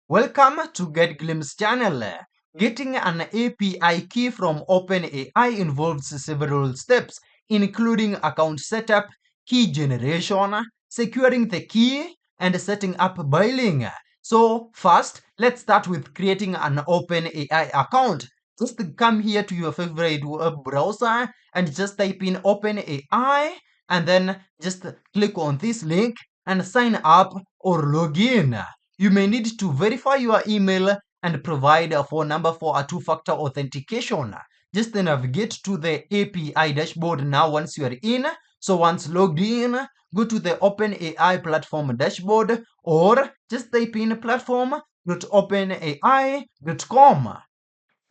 Welcome to Get Glimpse channel. Getting an API key from OpenAI involves several steps, including account setup, key generation, securing the key, and setting up billing. So first, let's start with creating an OpenAI account. Just come here to your favorite web browser and just type in OpenAI and then just click on this link and sign up or log in. You may need to verify your email and provide a phone number for a two-factor authentication. Just navigate to the API dashboard now once you are in. So once logged in, go to the OpenAI platform dashboard or just type in platform.openai.com.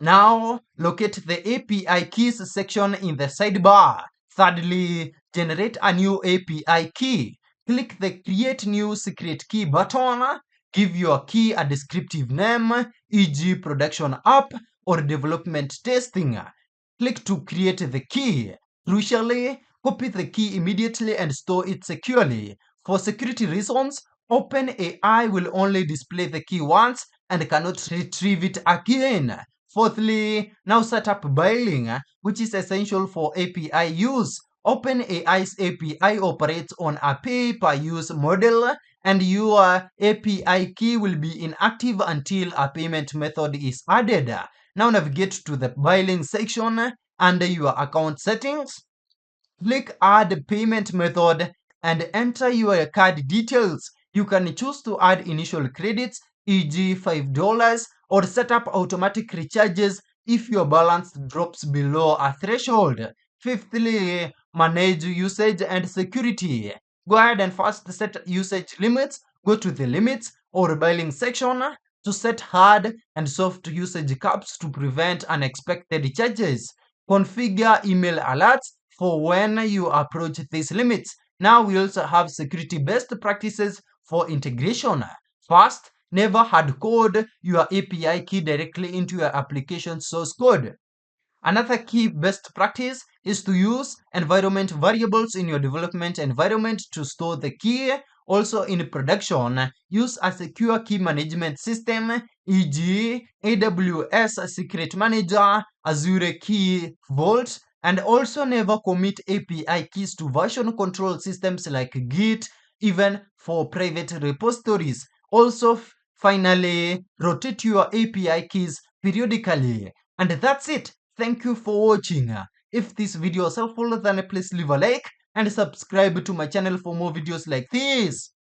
Now, locate the API keys section in the sidebar. Thirdly, generate a new API key. Click the Create New Secret Key button. Give your key a descriptive name, e.g. Production App or Development Testing. Click to create the key. Crucially, copy the key immediately and store it securely. For security reasons, OpenAI will only display the key once and cannot retrieve it again. Fourthly, now set up billing, which is essential for API use. OpenAI's API operates on a pay-per-use model, and your API key will be inactive until a payment method is added. Now navigate to the billing section under your account settings. Click Add Payment Method and enter your card details. You can choose to add initial credits, e.g. $5, or set up automatic recharges if your balance drops below a threshold. Fifthly, manage usage and security. Go ahead and first set usage limits. Go to the limits or billing section to set hard and soft usage caps to prevent unexpected charges. Configure email alerts for when you approach these limits. Now we also have security best practices for integration. First, never hard code your API key directly into your application source code. Another key best practice is to use environment variables in your development environment to store the key. Also in production, use a secure key management system, e.g. AWS Secret Manager, Azure Key Vault, and also never commit API keys to version control systems like Git, even for private repositories. Also, finally, rotate your API keys periodically. And that's it. Thank you for watching. If this video is helpful, then please leave a like and subscribe to my channel for more videos like this.